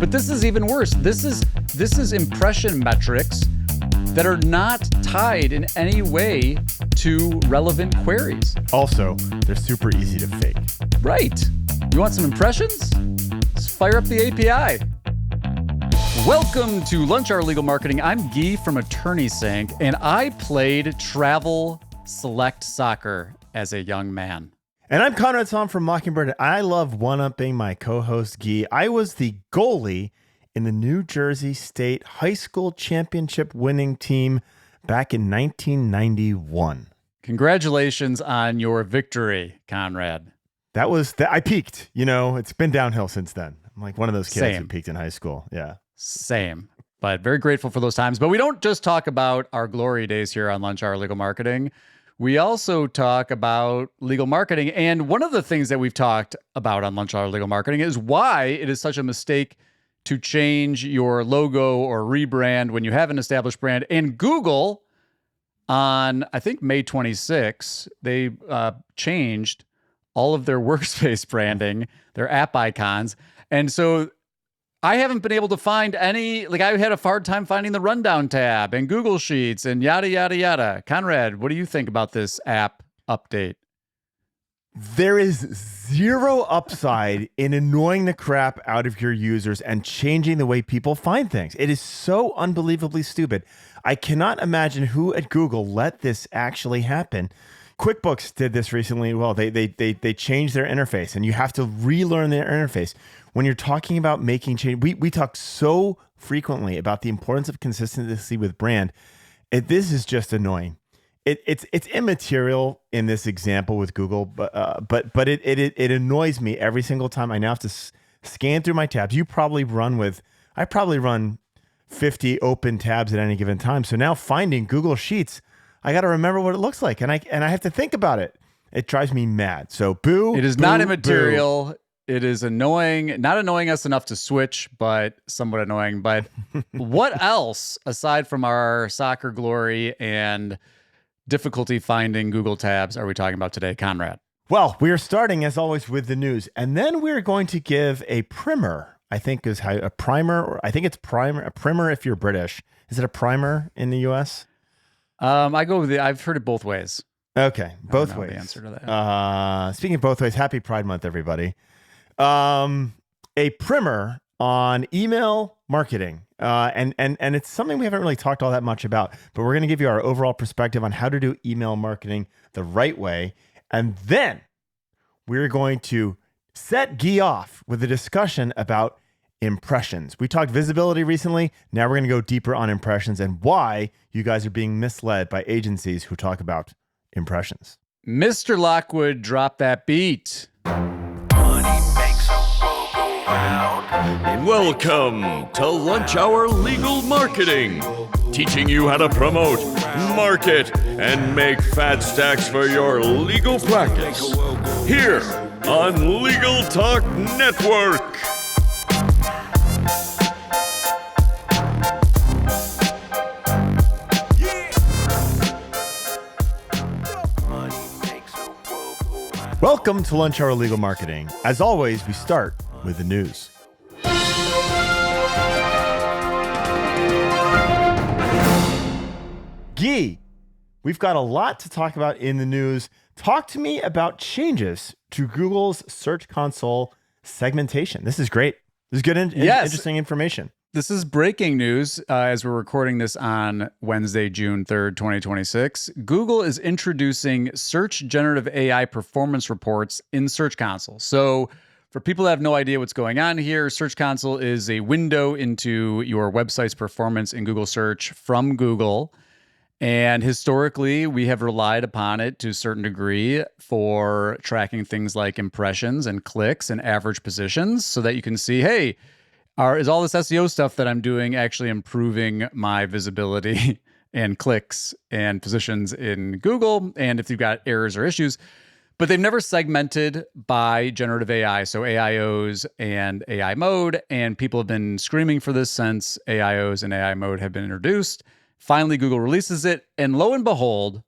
But this is even worse. This is impression metrics that are not tied in any way to relevant queries. Also, they're super easy to fake. Right. You want some impressions? Let's fire up the API. Welcome to Lunch Hour Legal Marketing. I'm Gyi from Attorney Sync, and I played travel select soccer as a young man. And I'm Conrad from Mockingbird. I love one-upping my co-host Gyi. I was the goalie in the New Jersey State High School Championship winning team back in 1991. Congratulations on your victory, Conrad. I peaked. You know, it's been downhill since then. I'm like one of those kids who peaked in high school. Yeah. Same. But very grateful for those times. But we don't just talk about our glory days here on Lunch Hour Legal Marketing. We also talk about legal marketing. And one of the things that we've talked about on Lunch Hour Legal Marketing is why it is such a mistake to change your logo or rebrand when you have an established brand. And Google, on, I think, May 26, they changed all of their workspace branding, their app icons. And so I haven't been able to find any, I had a hard time finding the rundown tab and Google Sheets and yada, yada, yada. Conrad, what do you think about this app update? There is zero upside in annoying the crap out of your users and changing the way people find things. It is so unbelievably stupid. I cannot imagine who at Google let this actually happen. QuickBooks did this recently. Well, they changed their interface and you have to relearn their interface. When you're talking about making change, we talk so frequently about the importance of consistency with brand. This is just annoying. It's immaterial in this example with Google, but it annoys me every single time. I now have to scan through my tabs. I probably run 50 open tabs at any given time. So now finding Google Sheets, I got to remember what it looks like, and I have to think about it. It drives me mad. So boo. It is not immaterial. Boo. It is annoying, not annoying us enough to switch, but somewhat annoying. But what else, aside from our soccer glory and difficulty finding Google tabs, are we talking about today, Conrad? Well, we are starting, as always, with the news. And then we're going to give a primer, I think is how a primer, or I think it's a primer if you're British. Is it a primer in the U.S.? I go with I've heard it both ways. Okay, both ways. The answer to that. Speaking of both ways, happy Pride Month, everybody. A primer on email marketing. And it's something we haven't really talked all that much about, but we're going to give you our overall perspective on how to do email marketing the right way. And then we're going to set Gyi off with a discussion about impressions. We talked visibility recently. Now we're going to go deeper on impressions and why you guys are being misled by agencies who talk about impressions. Mr. Lockwood, drop that beat. Welcome to Lunch Hour Legal Marketing, teaching you how to promote, market, and make fat stacks for your legal practice. Here on Legal Talk Network. Welcome to Lunch Hour Legal Marketing. As always, we start with the news. Gyi, we've got a lot to talk about in the news. Talk to me about changes to Google's Search Console segmentation. This is great. This is good, interesting information. This is breaking news as we're recording this on Wednesday, June 3rd, 2026. Google is introducing Search Generative AI performance reports in Search Console. So for people that have no idea what's going on here, Search Console is a window into your website's performance in Google Search from Google. And historically, we have relied upon it to a certain degree for tracking things like impressions and clicks and average positions so that you can see, hey, is all this SEO stuff that I'm doing actually improving my visibility and clicks and positions in Google? And if you've got errors or issues, but they've never segmented by generative AI. So AIOs and AI mode, and people have been screaming for this since AIOs and AI mode have been introduced. Finally, Google releases it, and lo and behold,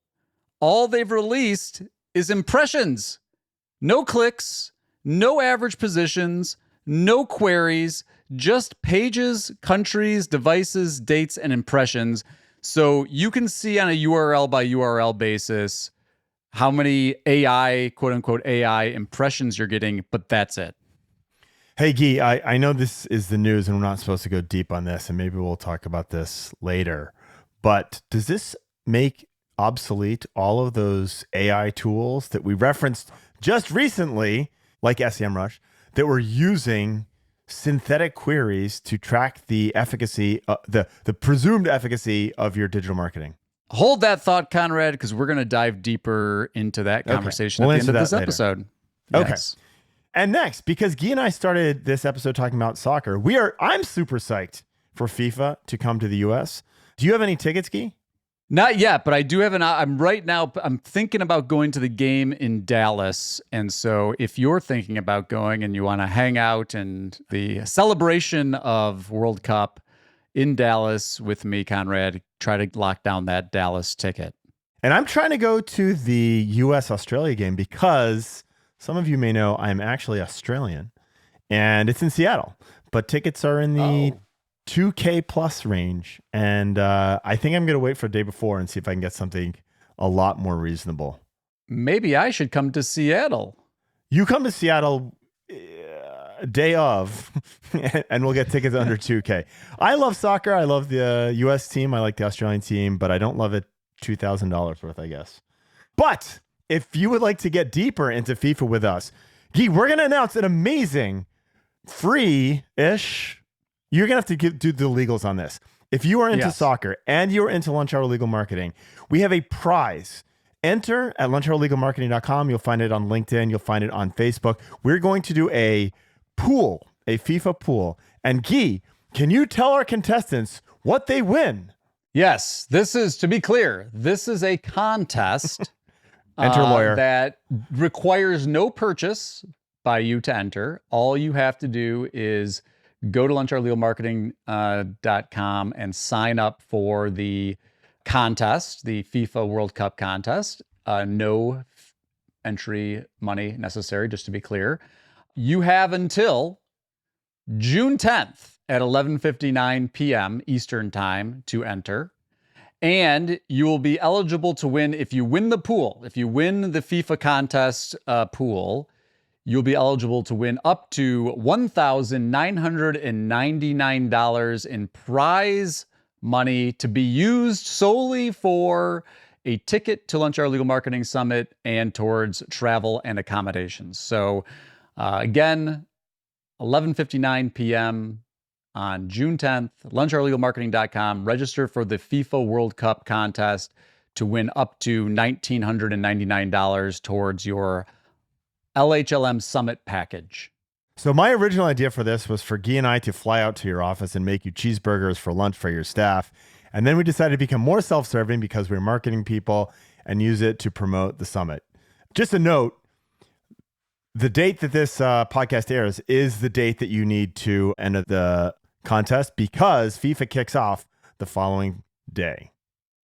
all they've released is impressions. No clicks, no average positions, no queries, just pages, countries, devices, dates, and impressions. So you can see on a URL by URL basis how many AI, quote unquote, AI impressions you're getting, but that's it. Hey, Gyi, I know this is the news and we're not supposed to go deep on this, and maybe we'll talk about this later, but does this make obsolete all of those AI tools that we referenced just recently, like SEMrush, that were using synthetic queries to track the efficacy, the presumed efficacy of your digital marketing? Hold that thought, Conrad, because we're going to dive deeper into that conversation We'll at the end of answer this that later. episode. Okay. Yes. And next, because Gyi and I started this episode talking about soccer, I'm super psyched for FIFA to come to the US. Do you have any tickets, Gyi? Not yet, but I do have I'm thinking about going to the game in Dallas. And so if you're thinking about going and you want to hang out and the celebration of World Cup in Dallas with me, Conrad, try to lock down that Dallas ticket. And I'm trying to go to the US-Australia game because some of you may know I'm actually Australian and it's in Seattle, but tickets are in the $2K plus range. And I think I'm going to wait for the day before and see if I can get something a lot more reasonable. Maybe I should come to Seattle. You come to Seattle day of and we'll get tickets under 2K. I love soccer. I love the US team. I like the Australian team, but I don't love it $2,000 worth, I guess. But if you would like to get deeper into FIFA with us, Gyi, we're going to announce an amazing free-ish. You're going to have to do the legals on this. If you are into soccer and you're into Lunch Hour Legal Marketing, we have a prize. Enter at lunchhourlegalmarketing.com. You'll find it on LinkedIn. You'll find it on Facebook. We're going to do a pool, a FIFA pool. And Gyi, can you tell our contestants what they win? Yes, this is, to be clear, this is a contest Enter lawyer. that requires no purchase by you to enter. All you have to do is go to lunchhourlegalmarketing.com and sign up for the contest, the FIFA World Cup contest. No entry money necessary, just to be clear. You have until June 10th at 11:59 p.m. Eastern Time to enter. And you will be eligible to win if you win the pool. If you win the FIFA contest pool, you'll be eligible to win up to $1,999 in prize money to be used solely for a ticket to Lunch Hour Legal Marketing Summit and towards travel and accommodations. So again, 11:59 p.m. on June 10th, lunchhourlegalmarketing.com. Register for the FIFA World Cup contest to win up to $1,999 towards your LHLM Summit package. So my original idea for this was for Gyi and I to fly out to your office and make you cheeseburgers for lunch for your staff. And then we decided to become more self-serving because we're marketing people and use it to promote the summit. Just a note, the date that this podcast airs is the date that you need to enter the contest because FIFA kicks off the following day.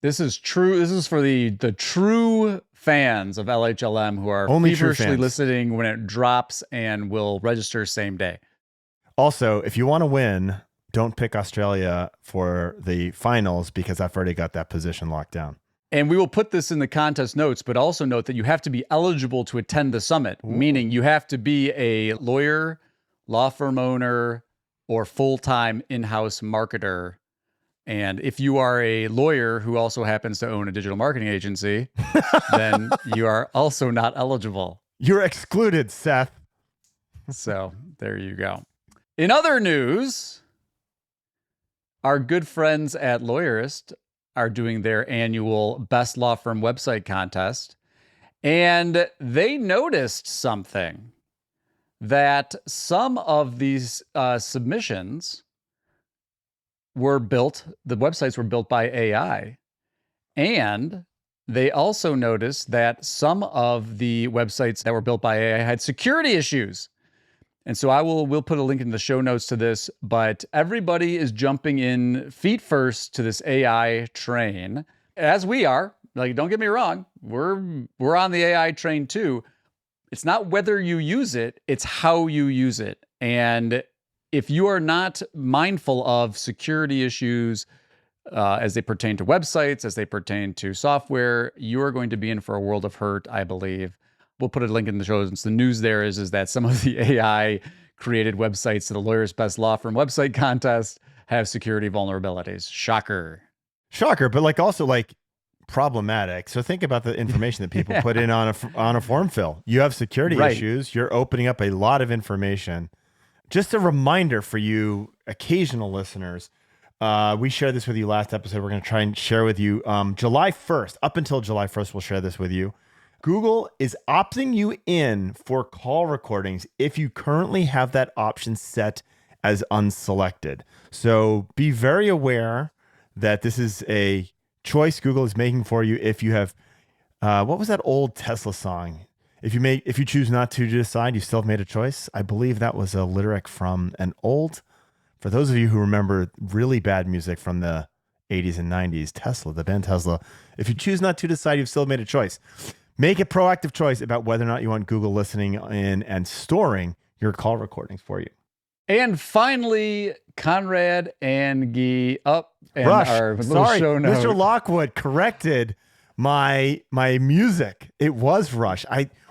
This is true. This is for the true fans of LHLM who are Only true feverishly fans. listening when it drops and will register same day. Also, if you want to win, don't pick Australia for the finals because I've already got that position locked down. And we will put this in the contest notes, but also note that you have to be eligible to attend the summit, meaning you have to be a lawyer, law firm owner, or full-time in-house marketer. And if you are a lawyer who also happens to own a digital marketing agency, then you are also not eligible. You're excluded, Seth. So there you go. In other news, our good friends at Lawyerist are doing their annual Best Law Firm Website contest. And they noticed something, that some of these submissions were built, the websites were built by AI. And they also noticed that some of the websites that were built by AI had security issues. And so we'll put a link in the show notes to this, but everybody is jumping in feet first to this AI train, as we are. Like, don't get me wrong, we're on the AI train too. It's not whether you use it, it's how you use it. And if you are not mindful of security issues as they pertain to websites, as they pertain to software, you are going to be in for a world of hurt, I believe. We'll put a link in the show notes. The news there is that some of the AI created websites to the Lawyer's Best Law Firm website contest have security vulnerabilities. Shocker. Shocker, but like also like problematic. So think about the information that people put in on a form fill. You have security issues. You're opening up a lot of information. Just a reminder for you, occasional listeners. We shared this with you last episode. We're going to try and share with you July 1st. Up until July 1st, we'll share this with you. Google is opting you in for call recordings if you currently have that option set as unselected. So be very aware that this is a choice Google is making for you if you have, what was that old Tesla song? If you choose not to decide, you still have made a choice. I believe that was a lyric from an old, for those of you who remember really bad music from the 80s and 90s, Tesla, the band Tesla. If you choose not to decide, you've still made a choice. Make a proactive choice about whether or not you want Google listening in and storing your call recordings for you. And finally, Conrad and Gyi up and Rush. our little Sorry, show note. Mr. Lockwood corrected my music. It was Rush.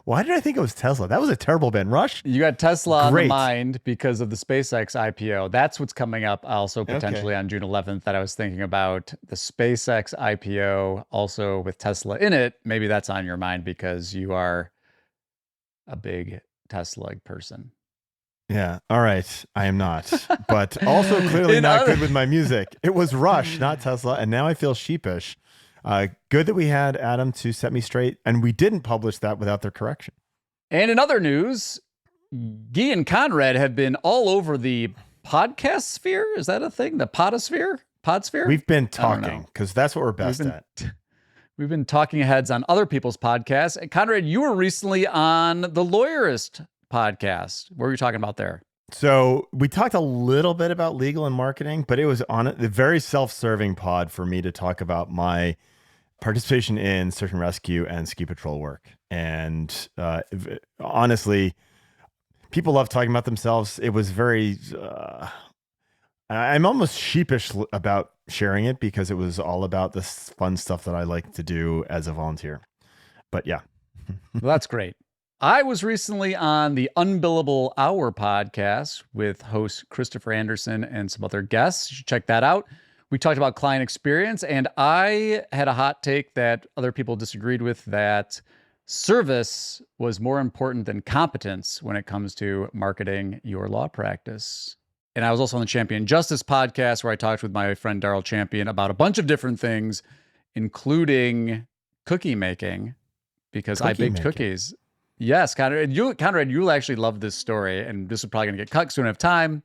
Why did I think it was Tesla? That was a terrible band. Rush? You got Tesla on the Great. mind because of the SpaceX IPO. That's what's coming up also potentially on June 11th that I was thinking about. The SpaceX IPO also with Tesla in it. Maybe that's on your mind because you are a big Tesla person. Yeah. All right. I am not, but also clearly not good with my music. It was Rush, not Tesla. And now I feel sheepish. Good that we had Adam to set me straight, and we didn't publish that without their correction. And in other news, Gyi and Conrad have been all over the podcast sphere. Is that a thing? The podosphere? Podsphere? We've been talking because that's what we're best at. We've been talking heads on other people's podcasts. And Conrad, you were recently on the Lawyerist podcast. What were you talking about there? So we talked a little bit about legal and marketing, but it was on the very self-serving pod for me to talk about my participation in search and rescue and ski patrol work. And honestly, people love talking about themselves. It was very, I'm almost sheepish about sharing it because it was all about the fun stuff that I like to do as a volunteer. But yeah. Well, that's great. I was recently on the Unbillable Hour podcast with host Christopher Anderson and some other guests. You should check that out. We talked about client experience, and I had a hot take that other people disagreed with, that service was more important than competence when it comes to marketing your law practice. And I was also on the Champion Justice podcast where I talked with my friend Darrell Champion about a bunch of different things, including cookie making, because I baked cookies. Yes, Conrad, you'll actually love this story, and this is probably going to get cut because we don't have time,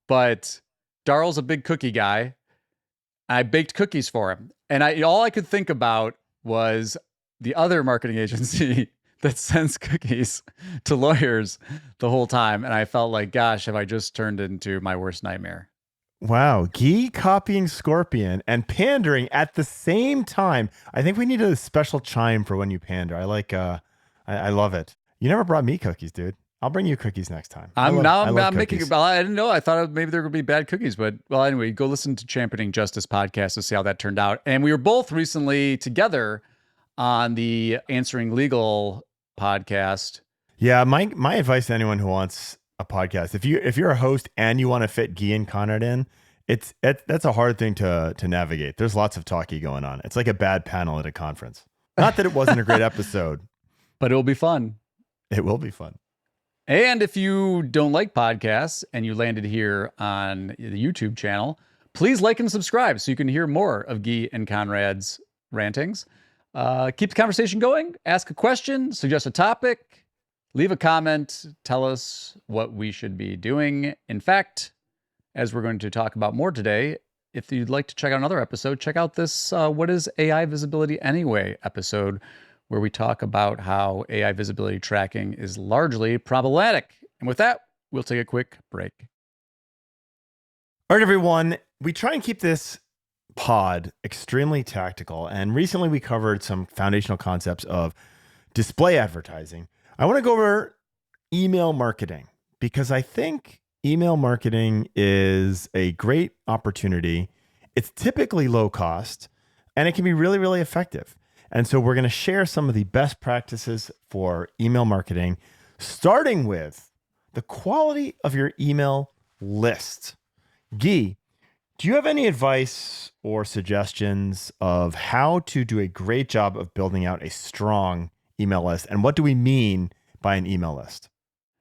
but Darrell's a big cookie guy. I baked cookies for him, and all I could think about was the other marketing agency that sends cookies to lawyers the whole time, and I felt like, gosh, have I just turned into my worst nightmare? Wow, Gyi copying Scorpion and pandering at the same time. I think we need a special chime for when you pander. I like, I love it. You never brought me cookies, dude. I'll bring you cookies next time. I'm making. I didn't know. I thought maybe there would be bad cookies, but well, anyway, go listen to Championing Justice podcast to see how that turned out. And we were both recently together on the Answering Legal podcast. Yeah, my advice to anyone who wants a podcast, if you're a host and you want to fit Gyi and Conrad in, that's a hard thing to navigate. There's lots of talky going on. It's like a bad panel at a conference. Not that it wasn't a great episode, but it'll be fun. It will be fun. And if you don't like podcasts and you landed here on the YouTube channel, please like and subscribe so you can hear more of Gyi and Conrad's rantings. Keep the conversation going. Ask a question, suggest a topic, leave a comment, tell us what we should be doing. In fact, as we're going to talk about more today, if you'd like to check out another episode, check out this What is AI Visibility Anyway episode, where we talk about how AI visibility tracking is largely problematic. And with that, we'll take a quick break. All right, everyone. We try and keep this pod extremely tactical. And recently we covered some foundational concepts of display advertising. I want to go over email marketing because I think email marketing is a great opportunity. It's typically low cost and it can be really, really effective. And so we're going to share some of the best practices for email marketing, starting with the quality of your email list. Gyi, do you have any advice or suggestions of how to do a great job of building out a strong email list? And what do we mean by an email list?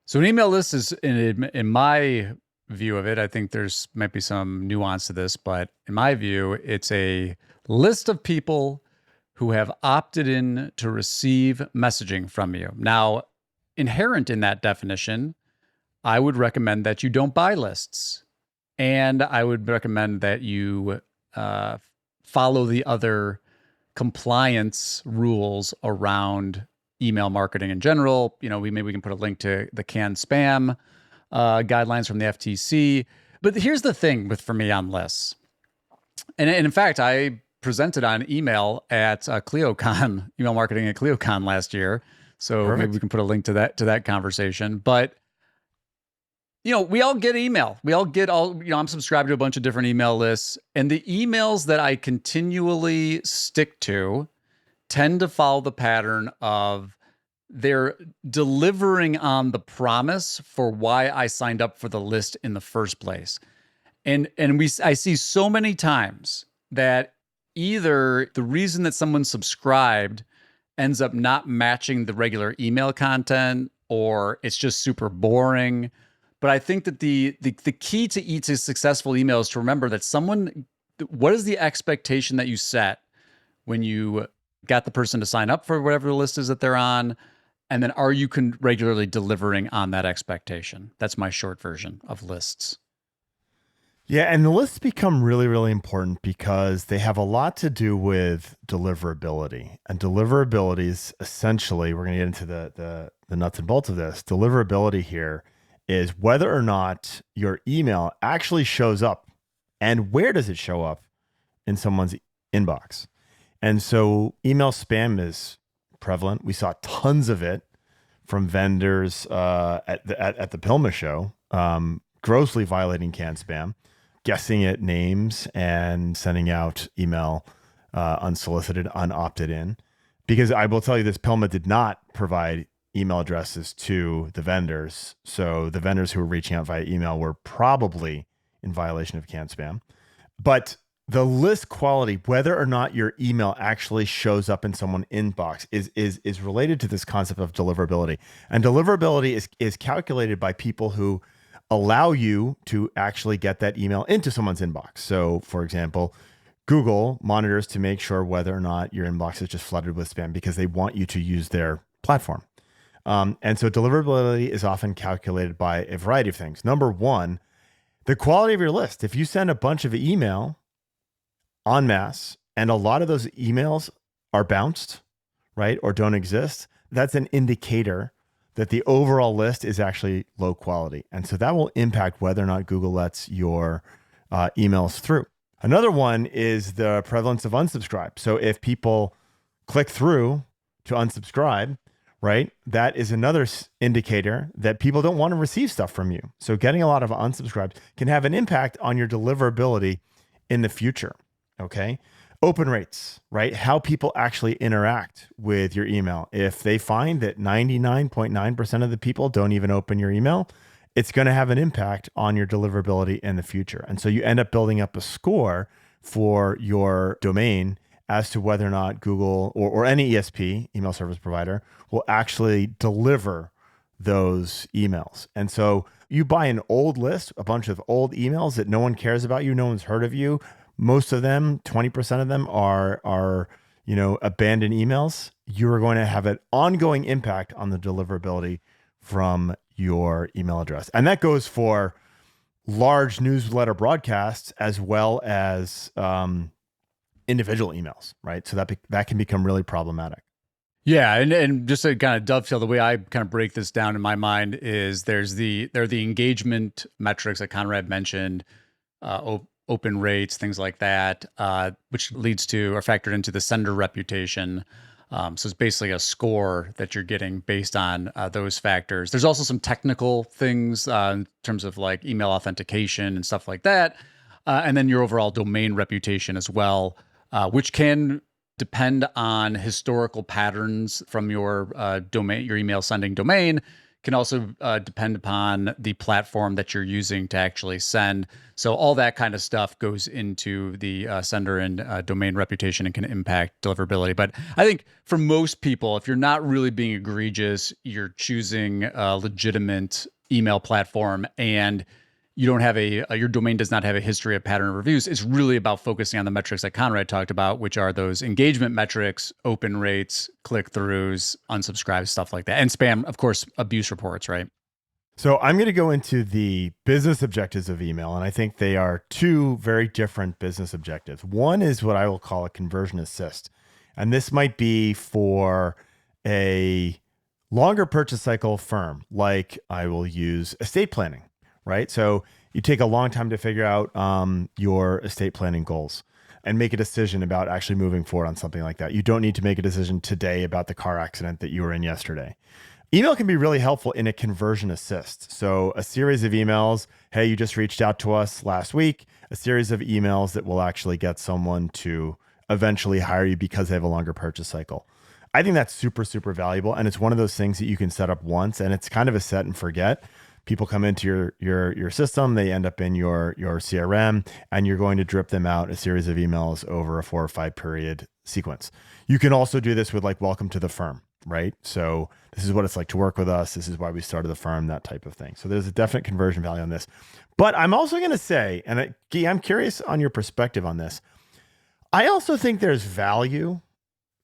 So an email list is, in my view of it, I think there's might be some nuance to this, but in my view, it's a list of people who have opted in to receive messaging from you. Now, inherent in that definition, I would recommend that you don't buy lists. And I would recommend that you follow the other compliance rules around email marketing in general. You know, maybe we can put a link to the canned spam guidelines from the FTC. But here's the thing for me on lists. And in fact, I presented on email at CleoCon, email marketing at CleoCon last year. So Perfect. maybe we can put a link to that conversation. But we all get email. We all get I'm subscribed to a bunch of different email lists, and the emails that I continually stick to tend to follow the pattern of they're delivering on the promise for why I signed up for the list in the first place. And I see so many times that either the reason that someone subscribed ends up not matching the regular email content, or it's just super boring. But I think that the key to successful email is to remember that what is the expectation that you set when you got the person to sign up for whatever the list is that they're on? And then are you regularly delivering on that expectation? That's my short version of lists. Yeah, and the lists become really, really important because they have a lot to do with deliverability. And deliverability is essentially, we're going to get into the nuts and bolts of this. Deliverability here is whether or not your email actually shows up and where does it show up in someone's inbox. And so email spam is prevalent. We saw tons of it from vendors at the Pilma show, grossly violating canned spam, guessing at names and sending out email unsolicited, unopted in. Because I will tell you this, Pilma did not provide email addresses to the vendors. So the vendors who were reaching out via email were probably in violation of canned spam. But the list quality, whether or not your email actually shows up in someone's inbox, is related to this concept of deliverability. And deliverability is calculated by people who allow you to actually get that email into someone's inbox. So for example, Google monitors to make sure whether or not your inbox is just flooded with spam because they want you to use their platform. And so deliverability is often calculated by a variety of things. Number one, the quality of your list. If you send a bunch of email en masse and a lot of those emails are bounced, right, or don't exist, that's an indicator that the overall list is actually low quality. And so that will impact whether or not Google lets your emails through. Another one is the prevalence of unsubscribe. So if people click through to unsubscribe, right, that is another indicator that people don't want to receive stuff from you. So getting a lot of unsubscribes can have an impact on your deliverability in the future. Okay. Open rates, right? How people actually interact with your email. If they find that 99.9% of the people don't even open your email, it's going to have an impact on your deliverability in the future. And so you end up building up a score for your domain as to whether or not Google or any ESP, email service provider, will actually deliver those emails. And so you buy an old list, a bunch of old emails that no one cares about you, no one's heard of you. Most of them, 20% of them are abandoned emails. You are going to have an ongoing impact on the deliverability from your email address. And that goes for large newsletter broadcasts as well as individual emails, right? So that can become really problematic. Yeah, and just to kind of dovetail, the way I kind of break this down in my mind is there are the engagement metrics that Conrad mentioned, open rates, things like that, which leads to or factored into the sender reputation. So it's basically a score that you're getting based on those factors. There's also some technical things in terms of like email authentication and stuff like that. And then your overall domain reputation as well, which can depend on historical patterns from your domain, your email sending domain. Can also depend upon the platform that you're using to actually send. So all that kind of stuff goes into the sender and domain reputation and can impact deliverability. But I think for most people, if you're not really being egregious, you're choosing a legitimate email platform and you don't have your domain does not have a history of pattern of reviews. It's really about focusing on the metrics that Conrad talked about, which are those engagement metrics, open rates, click-throughs, unsubscribes, stuff like that. And spam, of course, abuse reports, right? So I'm going to go into the business objectives of email, and I think they are two very different business objectives. One is what I will call a conversion assist, and this might be for a longer purchase cycle firm, like I will use estate planning, right? So you take a long time to figure out your estate planning goals and make a decision about actually moving forward on something like that. You don't need to make a decision today about the car accident that you were in yesterday. Email can be really helpful in a conversion assist. So a series of emails, hey, you just reached out to us last week, a series of emails that will actually get someone to eventually hire you because they have a longer purchase cycle. I think that's super, super valuable. And it's one of those things that you can set up once and it's kind of a set and forget. People come into your system, they end up in your CRM, and you're going to drip them out a series of emails over a 4 or 5 period sequence. You can also do this with like, welcome to the firm, right? So this is what it's like to work with us. This is why we started the firm, that type of thing. So there's a definite conversion value on this. But I'm also going to say, and Gyi, I'm curious on your perspective on this. I also think there's value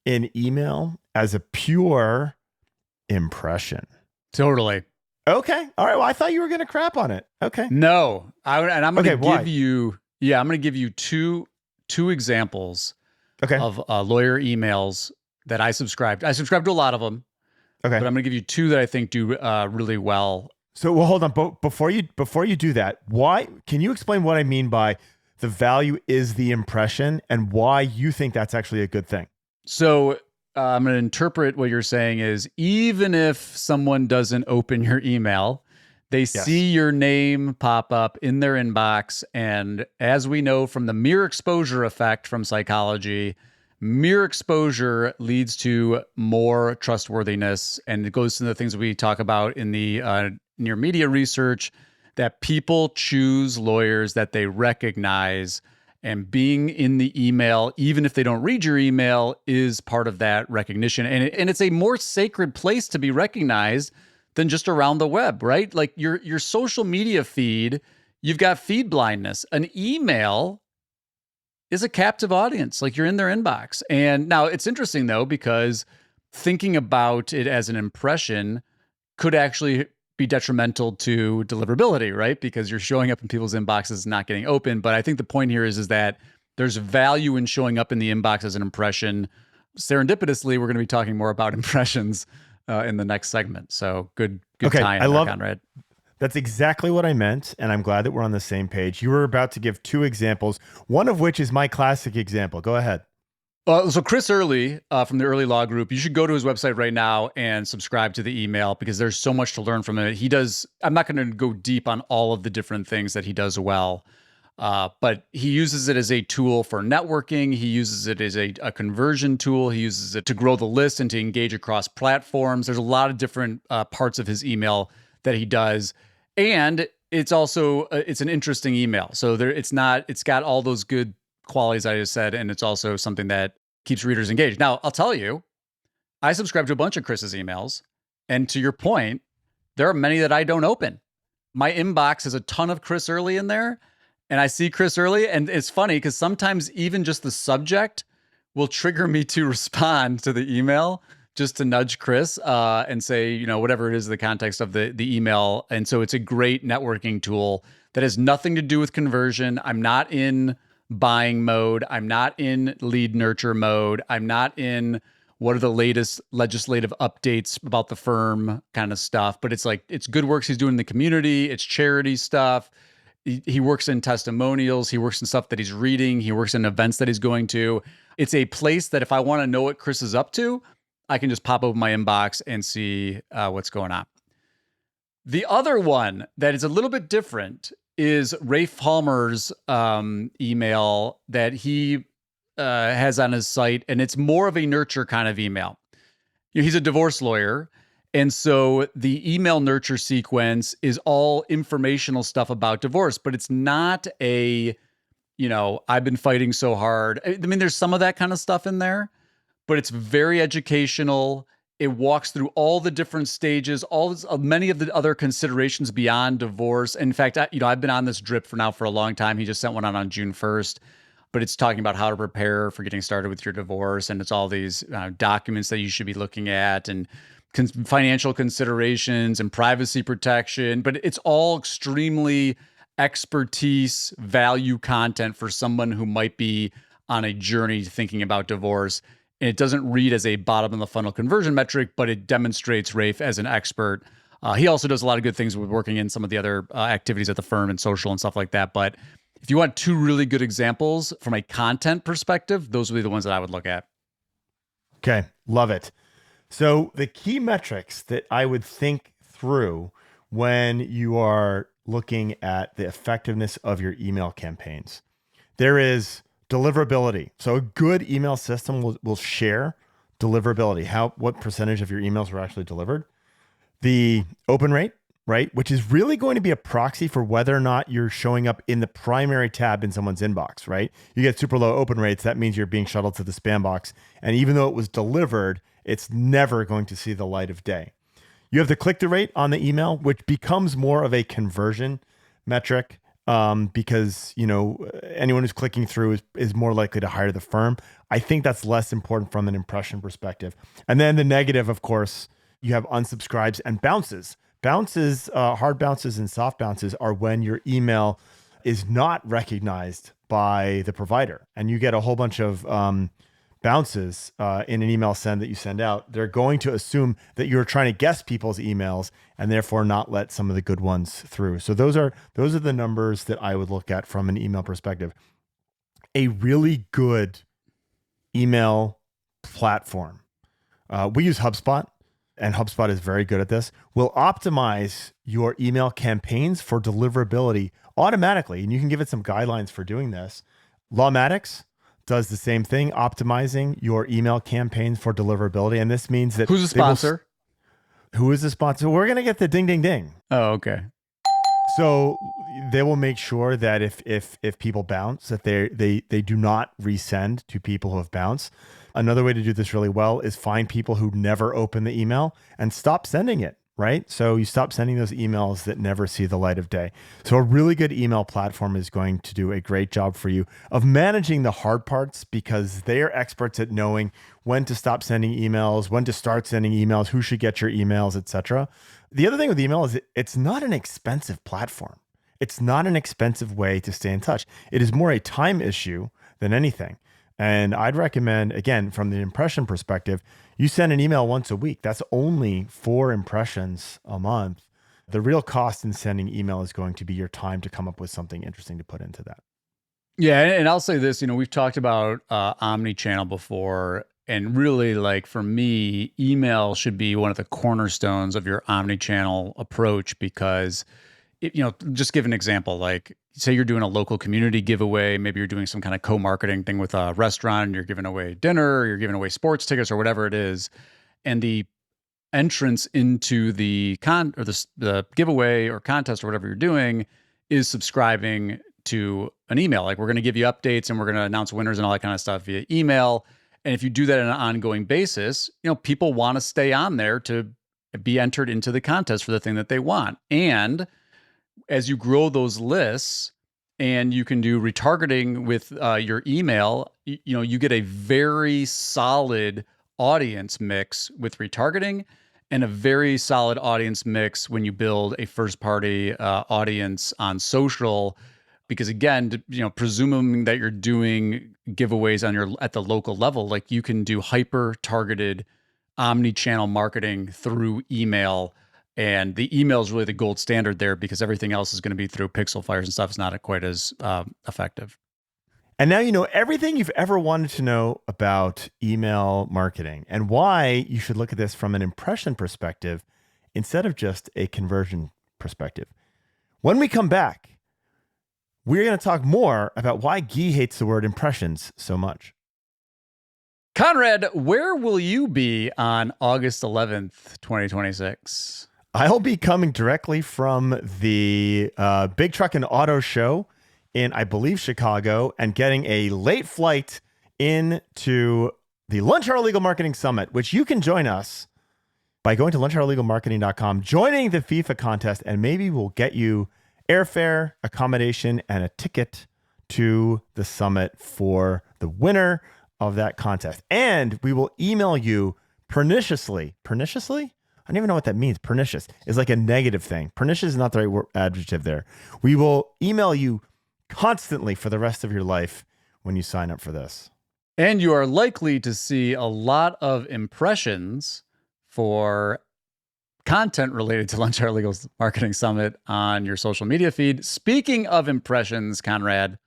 in email as a pure impression. Totally. Okay. All right. Well, I thought you were going to crap on it. Okay. No, I'm going to why? give you. Yeah, I'm going to give you two examples. Okay. Of lawyer emails that I subscribed. I subscribed to a lot of them. Okay. But I'm going to give you two that I think do really well. So, well, hold on. Before you do that, why can you explain what I mean by the value is the impression and why you think that's actually a good thing? So I'm going to interpret what you're saying is even if someone doesn't open your email, they see your name pop up in their inbox. And as we know from the mere exposure effect from psychology, mere exposure leads to more trustworthiness. And it goes to the things that we talk about in the near media research, that people choose lawyers that they recognize. And being in the email, even if they don't read your email, is part of that recognition. And it's a more sacred place to be recognized than just around the web, right? Like your social media feed, you've got feed blindness. An email is a captive audience, like you're in their inbox. And now it's interesting though, because thinking about it as an impression could actually be detrimental to deliverability, right? Because you're showing up in people's inboxes, not getting open. But I think the point here is that there's value in showing up in the inbox as an impression. Serendipitously, we're going to be talking more about impressions in the next segment. So good okay, tie-in I there, love Conrad. That's exactly what I meant, and I'm glad that we're on the same page. You were about to give two examples, one of which is my classic example. Go ahead. So Chris Early from the Early Law Group, you should go to his website right now and subscribe to the email because there's so much to learn from it. I'm not going to go deep on all of the different things that he does well, but he uses it as a tool for networking. He uses it as a conversion tool. He uses it to grow the list and to engage across platforms. There's a lot of different parts of his email that he does. And it's also, it's an interesting email. So it's got all those good qualities I just said, and it's also something that keeps readers engaged. Now, I'll tell you, I subscribe to a bunch of Chris's emails, and to your point, there are many that I don't open. My inbox has a ton of Chris Early in there, and I see Chris Early, and it's funny because sometimes even just the subject will trigger me to respond to the email just to nudge Chris and say, whatever it is, the context of the email. And so it's a great networking tool that has nothing to do with conversion. I'm not in buying mode. I'm not in lead nurture mode. I'm not in what are the latest legislative updates about the firm kind of stuff. But it's good works he's doing in the community. It's charity stuff. He works in testimonials. He works in stuff that he's reading. He works in events that he's going to. It's a place that if I want to know what Chris is up to, I can just pop open my inbox and see what's going on. The other one that is a little bit different is Rafe Palmer's email that he has on his site, and it's more of a nurture kind of email. He's a divorce lawyer, and so the email nurture sequence is all informational stuff about divorce, but it's not a, I've been fighting so hard. I mean, there's some of that kind of stuff in there, but it's very educational. It walks through all the different stages, many of the other considerations beyond divorce. In fact, I've been on this drip for a long time. He just sent one out on June 1st, but it's talking about how to prepare for getting started with your divorce. And it's all these documents that you should be looking at and financial considerations and privacy protection. But it's all extremely expertise, value content for someone who might be on a journey thinking about divorce. And it doesn't read as a bottom of the funnel conversion metric, but it demonstrates Rafe as an expert. He also does a lot of good things with working in some of the other activities at the firm and social and stuff like that. But if you want two really good examples from a content perspective, those would be the ones that I would look at. Okay, love it. So the key metrics that I would think through when you are looking at the effectiveness of your email campaigns, there is deliverability. So a good email system will share deliverability. What percentage of your emails were actually delivered? The open rate, right? Which is really going to be a proxy for whether or not you're showing up in the primary tab in someone's inbox, right? You get super low open rates. That means you're being shuttled to the spam box. And even though it was delivered, it's never going to see the light of day. You have the click-through rate on the email, which becomes more of a conversion metric. Because anyone who's clicking through is more likely to hire the firm. I think that's less important from an impression perspective. And then the negative, of course, you have unsubscribes and bounces. Bounces, hard bounces and soft bounces are when your email is not recognized by the provider, and you get a whole bunch of bounces in an email send that you send out. They're going to assume that you're trying to guess people's emails and therefore not let some of the good ones through. So those are the numbers that I would look at from an email perspective. A really good email platform. We use HubSpot, and HubSpot is very good at this. Will optimize your email campaigns for deliverability automatically, and you can give it some guidelines for doing this. Lawmatics does the same thing, optimizing your email campaigns for deliverability. And this means that... Who's the sponsor? Who is the sponsor? We're going to get the ding, ding, ding. Oh, okay. So they will make sure that if people bounce, that they do not resend to people who have bounced. Another way to do this really well is find people who never open the email and stop sending it, right? So you stop sending those emails that never see the light of day. So a really good email platform is going to do a great job for you of managing the hard parts, because they are experts at knowing when to stop sending emails, when to start sending emails, who should get your emails, etc. The other thing with email is it's not an expensive platform. It's not an expensive way to stay in touch. It is more a time issue than anything. And I'd recommend, again, from the impression perspective, you send an email once a week. That's only 4 impressions a month. The real cost in sending email is going to be your time to come up with something interesting to put into that. Yeah, and I'll say this, we've talked about Omnichannel before, and really, like, for me, email should be one of the cornerstones of your Omnichannel approach, because just give an example, like say you're doing a local community giveaway, maybe you're doing some kind of co-marketing thing with a restaurant and you're giving away dinner, or you're giving away sports tickets or whatever it is. And the entrance into the the giveaway or contest or whatever you're doing is subscribing to an email. Like, we're going to give you updates and we're going to announce winners and all that kind of stuff via email. And if you do that on an ongoing basis, people want to stay on there to be entered into the contest for the thing that they want. And as you grow those lists and you can do retargeting with your email, you get a very solid audience mix with retargeting, and a very solid audience mix when you build a first-party audience on social. Because again, presuming that you're doing giveaways at the local level, like, you can do hyper-targeted omni-channel marketing through email. And the email is really the gold standard there, because everything else is going to be through pixel fires and stuff. It's not quite as effective. And now you know everything you've ever wanted to know about email marketing and why you should look at this from an impression perspective instead of just a conversion perspective. When we come back, we're going to talk more about why Gyi hates the word impressions so much. Conrad, where will you be on August 11th, 2026? I'll be coming directly from the Big Truck and Auto Show in, I believe, Chicago, and getting a late flight into the Lunch Hour Legal Marketing Summit, which you can join us by going to lunchhourlegalmarketing.com, joining the FIFA contest, and maybe we'll get you airfare, accommodation, and a ticket to the summit for the winner of that contest. And we will email you perniciously. Perniciously? I don't even know what that means. Pernicious is like a negative thing. Pernicious is not the right word, adjective there. We will email you constantly for the rest of your life when you sign up for this. And you are likely to see a lot of impressions for content related to Lunch Hour Legal Marketing Summit on your social media feed. Speaking of impressions, Conrad,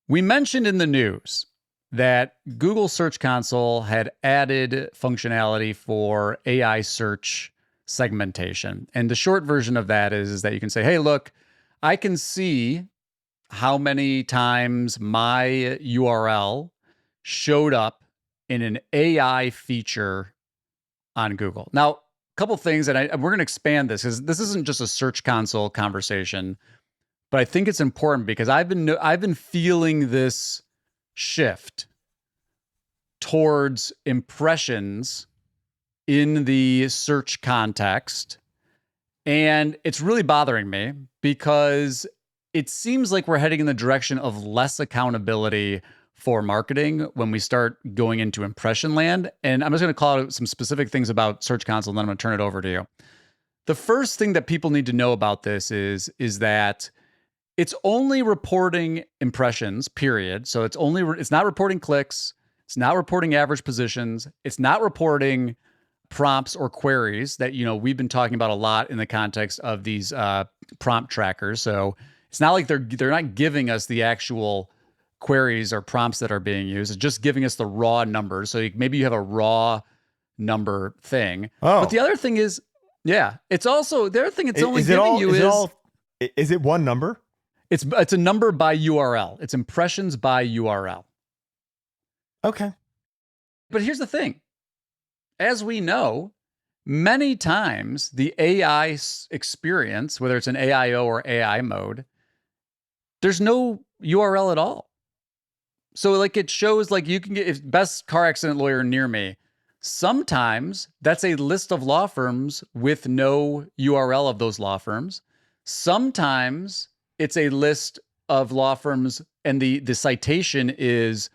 we mentioned in the news that Google Search Console had added functionality for AI search segmentation. And the short version of that is that you can say, hey, look, I can see how many times my URL showed up in an AI feature on Google. Now, a couple things, and we're going to expand this because this isn't just a Search Console conversation, but I think it's important because I've been feeling this shift towards impressions in the search context, and it's really bothering me because it seems like we're heading in the direction of less accountability for marketing when we start going into impression land. And I'm just going to call out some specific things about Search Console, and then I'm going to turn it over to you. The first thing that people need to know about this is that it's only reporting impressions, period. So it's not reporting clicks. It's not reporting average positions. It's not reporting prompts or queries that, we've been talking about a lot in the context of these prompt trackers. So it's not like they're not giving us the actual queries or prompts that are being used. It's just giving us the raw numbers. So maybe you have a raw number thing. Oh. But the other thing is, it's also the other thing it's only giving you is it one number? It's a number by URL. It's impressions by URL. Okay. But here's the thing. As we know, many times the AI experience, whether it's an AIO or AI mode, there's no URL at all. So like it shows like you can get best car accident lawyer near me. Sometimes that's a list of law firms with no URL of those law firms. Sometimes it's a list of law firms and the citation is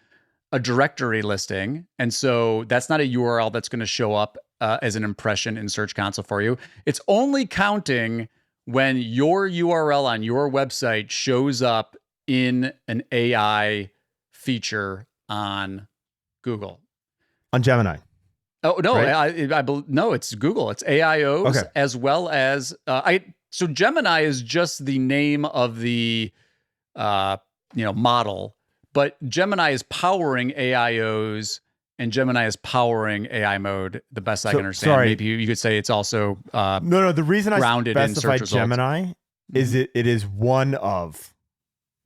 a directory listing. And so that's not a URL that's going to show up as an impression in Search Console for you. It's only counting when your URL on your website shows up in an AI feature on Google. On Gemini. Oh, no, right? No, it's Google. It's AIOs Okay. as well as so Gemini is just the name of the model, but Gemini is powering AIOs and Gemini is powering AI mode. The best I can understand. Sorry. Maybe you could say it's also No. The reason I grounded in specified search Gemini is it is one of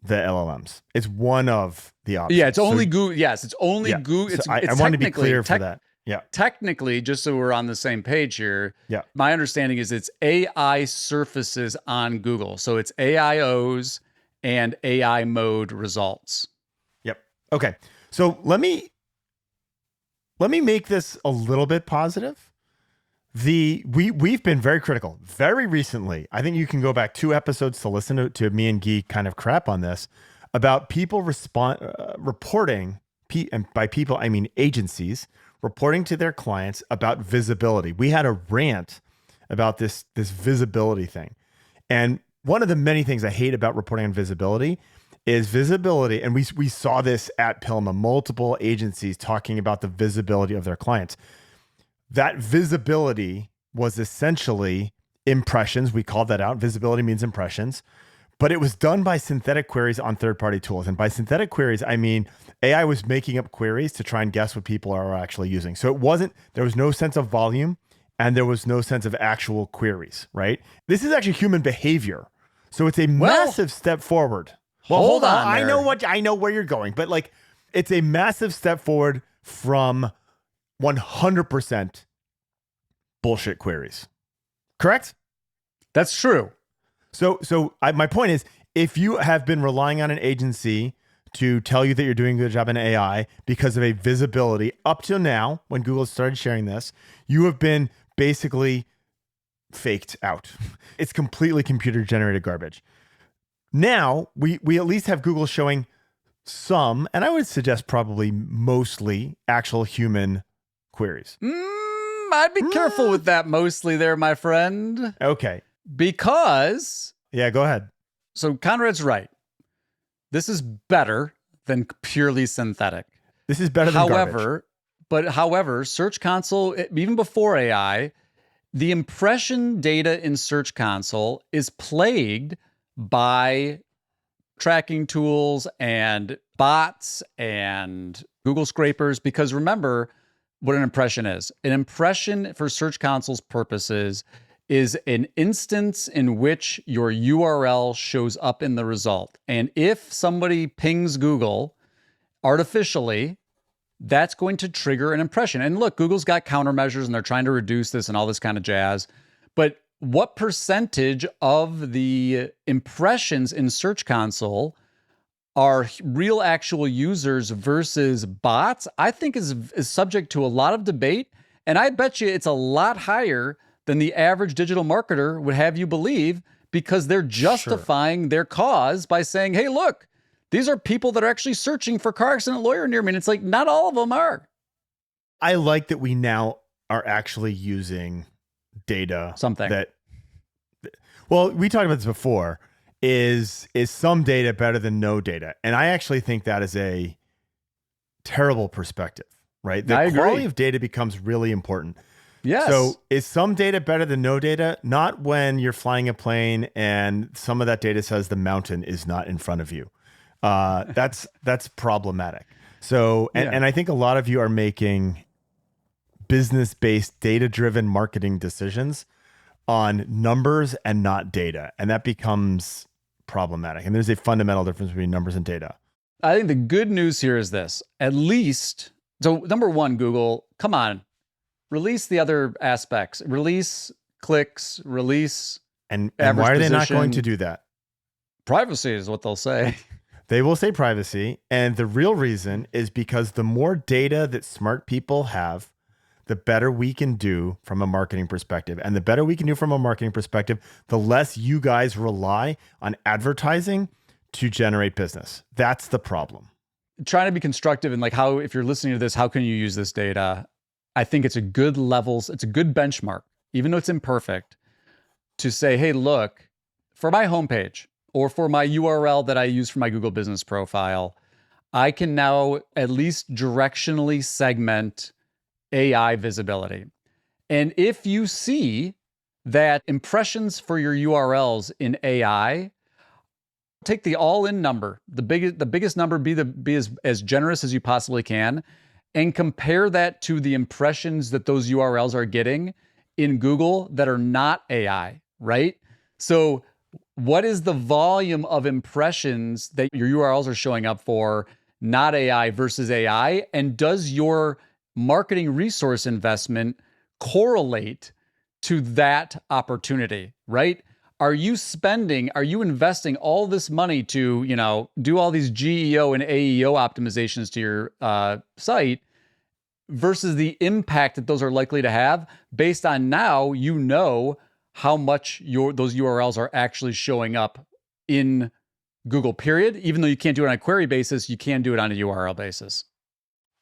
the LLMs. It's one of the options. Yeah, it's only Google. Yes, it's only Google. So I want to be clear for that. Yeah. Technically, just so we're on the same page here, my understanding is it's AI surfaces on Google. So it's AIOs and AI mode results. Yep. Okay. So let me make this a little bit positive. We've been very critical very recently. I think you can go back 2 episodes to listen to me and Gyi kind of crap on this about people reporting, and by people I mean agencies, reporting to their clients about visibility. We had a rant about this visibility thing. And one of the many things I hate about reporting on visibility is visibility. And we saw this at Pilma, multiple agencies talking about the visibility of their clients. That visibility was essentially impressions. We called that out. Visibility means impressions But it was done by synthetic queries on third-party tools. And by synthetic queries, I mean AI was making up queries to try and guess what people are actually using. So there was no sense of volume and there was no sense of actual queries, right? This is actually human behavior. So it's a massive step forward. Well, hold on. I know where you're going, but like it's a massive step forward from 100% bullshit queries. Correct? That's true. So my point is, if you have been relying on an agency to tell you that you're doing a good job in AI because of a visibility up till now, when Google started sharing this, you have been basically faked out. It's completely computer generated garbage. Now we at least have Google showing some, and I would suggest probably mostly actual human queries. I'd be careful with that mostly there, my friend. Okay. Because... Yeah, go ahead. So Conrad's right. This is better than purely synthetic. This is better than garbage. However, Search Console, even before AI, the impression data in Search Console is plagued by tracking tools and bots and Google scrapers. Because remember what an impression is. An impression for Search Console's purposes is an instance in which your URL shows up in the result. And if somebody pings Google artificially, that's going to trigger an impression. And look, Google's got countermeasures and they're trying to reduce this and all this kind of jazz. But what percentage of the impressions in Search Console are real actual users versus bots, I think is subject to a lot of debate. And I bet you it's a lot higher than the average digital marketer would have you believe, because they're justifying their cause by saying, hey, look, these are people that are actually searching for car accident lawyer near me. And it's like, not all of them are. I like that we now are actually using data. Well, we talked about this before. Is some data better than no data? And I actually think that is a terrible perspective, right? The quality of data becomes really important. Yes. So is some data better than no data? Not when you're flying a plane and some of that data says the mountain is not in front of you. That's problematic. So, and I think a lot of you are making business-based, data-driven marketing decisions on numbers and not data. And that becomes problematic. And there's a fundamental difference between numbers and data. I think the good news here is this, at least. So number one, Google, come on, release the other aspects, release clicks, release and why are they not going to do that? Privacy is what they'll say. They will say privacy. And the real reason is because the more data that smart people have, the better we can do from a marketing perspective. And the better we can do from a marketing perspective, the less you guys rely on advertising to generate business. That's the problem. Trying to be constructive and like how, if you're listening to this, how can you use this data? I think it's a good it's a good benchmark, even though it's imperfect, to say, hey, look, for my homepage or for my URL that I use for my Google business profile, I can now at least directionally segment AI visibility. And if you see that impressions for your URLs in AI, take the all-in number, the biggest number, be as generous as you possibly can, and compare that to the impressions that those URLs are getting in Google that are not AI, right? So what is the volume of impressions that your URLs are showing up for, not AI versus AI? And does your marketing resource investment correlate to that opportunity, right? Are you investing all this money to, do all these GEO and AEO optimizations to your site versus the impact that those are likely to have based on now how much those URLs are actually showing up in Google, period. Even though you can't do it on a query basis, you can do it on a URL basis.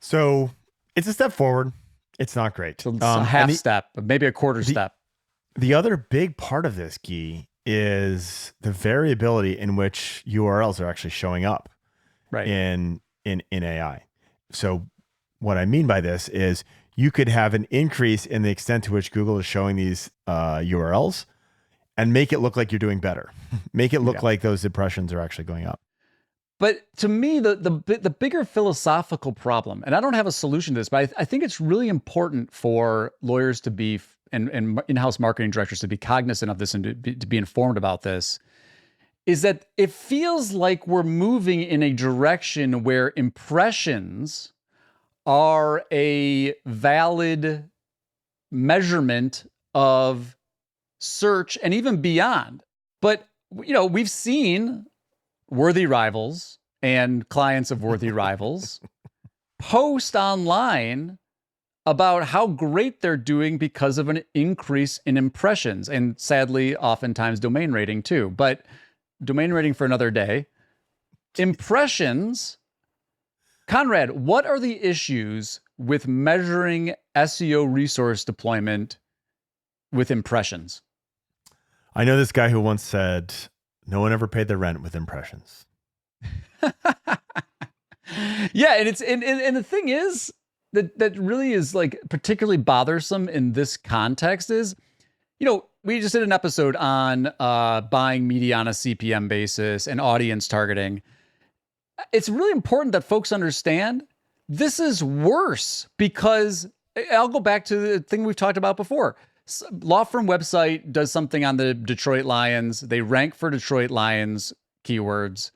So it's a step forward. It's not great. So it's a half step, but maybe a quarter step. The other big part of this, Gyi, is the variability in which URLs are actually showing up in AI. So what I mean by this is you could have an increase in the extent to which Google is showing these URLs, and make it look like you're doing better. Make it look like those impressions are actually going up. But to me, the bigger philosophical problem, and I don't have a solution to this, but I think it's really important for lawyers to be and in-house marketing directors to be cognizant of this and to be informed about this, is that it feels like we're moving in a direction where impressions are a valid measurement of search and even beyond. But, we've seen worthy rivals and clients of worthy rivals post online about how great they're doing because of an increase in impressions and sadly, oftentimes domain rating too, but domain rating for another day. Impressions. Conrad, what are the issues with measuring SEO resource deployment with impressions? I know this guy who once said, no one ever paid their rent with impressions. Yeah, and the thing is that really is like particularly bothersome in this context is, we just did an episode on buying media on a CPM basis and audience targeting. It's really important that folks understand this is worse because I'll go back to the thing we've talked about before. Law firm website does something on the Detroit Lions. They rank for Detroit Lions keywords.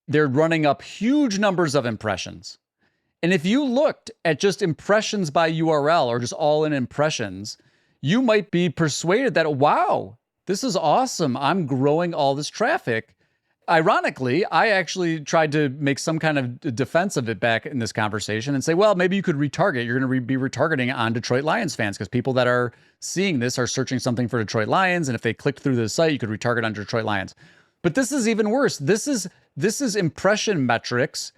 They're running up huge numbers of impressions. And if you looked at just impressions by URL or just all in impressions, you might be persuaded that, wow, this is awesome. I'm growing all this traffic. Ironically, I actually tried to make some kind of defense of it back in this conversation and say, well, maybe you could retarget. You're going to be retargeting on Detroit Lions fans because people that are seeing this are searching something for Detroit Lions. And if they clicked through the site, you could retarget on Detroit Lions. But this is even worse. This is impression metrics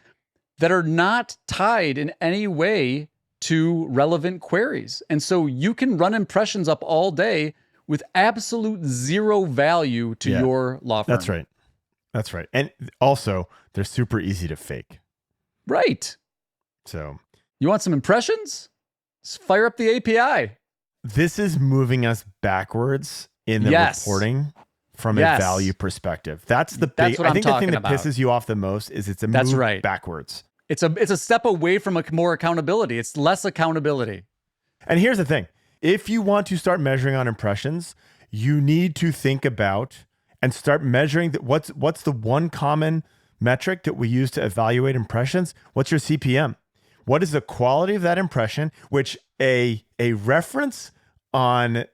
that are not tied in any way to relevant queries. And so you can run impressions up all day with absolute zero value to your law firm. That's right. That's right. And also, they're super easy to fake. Right. So, you want some impressions? Just fire up the API. This is moving us backwards in the reporting from a value perspective. That's the big, I think the thing that pisses you off the most is it's a move backwards. It's a step away from more accountability. It's less accountability. And here's the thing. If you want to start measuring on impressions, you need to think about and start measuring that what's the one common metric that we use to evaluate impressions? What's your CPM? What is the quality of that impression? Which a reference on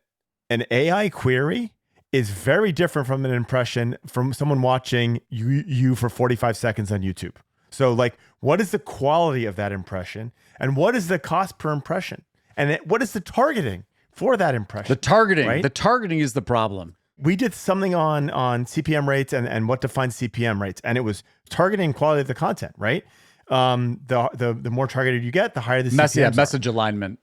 an AI query is very different from an impression from someone watching you for 45 seconds on YouTube. So like, what is the quality of that impression? And what is the cost per impression? And what is the targeting for that impression? The targeting, right? The targeting is the problem. We did something on CPM rates and what defines CPM rates, and it was targeting quality of the content, right? The more targeted you get, the higher the CPMs message alignment,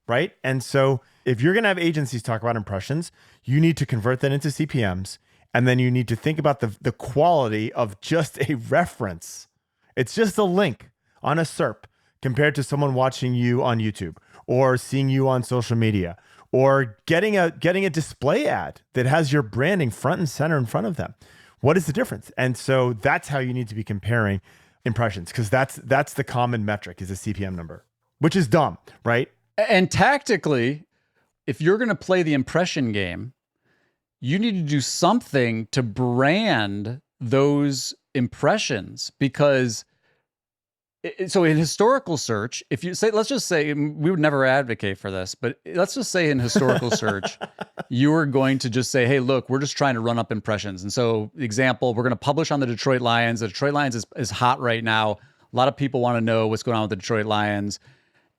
right? And so if you're going to have agencies talk about impressions, you need to convert that into CPMs, and then you need to think about the quality of just a reference. It's just a link on a SERP compared to someone watching you on YouTube or seeing you on social media, or getting a display ad that has your branding front and center in front of them. What is the difference? And so that's how you need to be comparing impressions, because that's the common metric is a CPM number, which is dumb, right? And tactically, if you're going to play the impression game, you need to do something to brand those impressions, because so in historical search, if you say, let's just say, we would never advocate for this, but let's just say in historical search, you are going to just say, hey, look, we're just trying to run up impressions. And so example, we're going to publish on the Detroit Lions. The Detroit Lions is hot right now. A lot of people want to know what's going on with the Detroit Lions.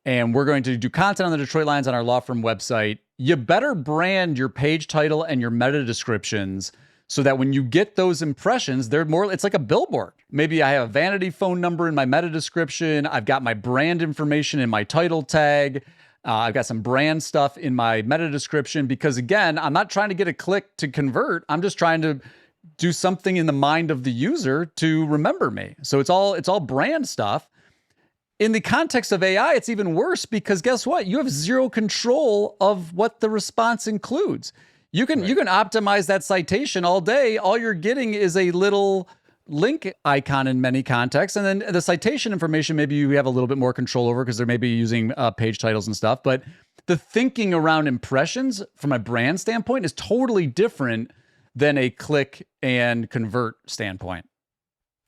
And we're going to do content on the Detroit Lions on our law firm website. You better brand your page title and your meta descriptions so that when you get those impressions, they're more, it's like a billboard. Maybe I have a vanity phone number in my meta description. I've got my brand information in my title tag. I've got some brand stuff in my meta description, because again, I'm not trying to get a click to convert. I'm just trying to do something in the mind of the user to remember me. So it's all brand stuff. In the context of AI, it's even worse, because guess what? You have zero control of what the response includes. You can optimize that citation all day. All you're getting is a little link icon in many contexts. And then the citation information, maybe you have a little bit more control over because they're maybe using page titles and stuff. But the thinking around impressions from a brand standpoint is totally different than a click and convert standpoint.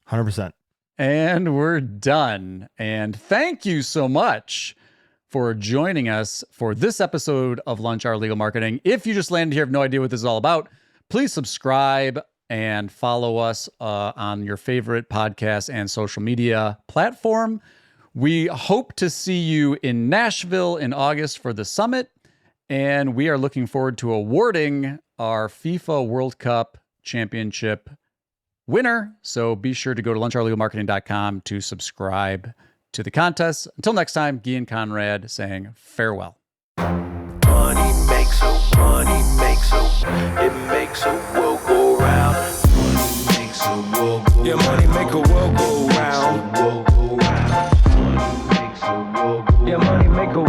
100%. And we're done. And thank you so much for joining us for this episode of Lunch Hour Legal Marketing. If you just landed here, have no idea what this is all about, please subscribe and follow us on your favorite podcast and social media platform. We hope to see you in Nashville in August for the summit. And we are looking forward to awarding our FIFA World Cup Championship winner. So be sure to go to lunchhourlegalmarketing.com to subscribe to the contest. Until next time, Gyi and Conrad saying farewell. Money makes it makes a world go round. Yeah, money make a world go round. Yeah, money make a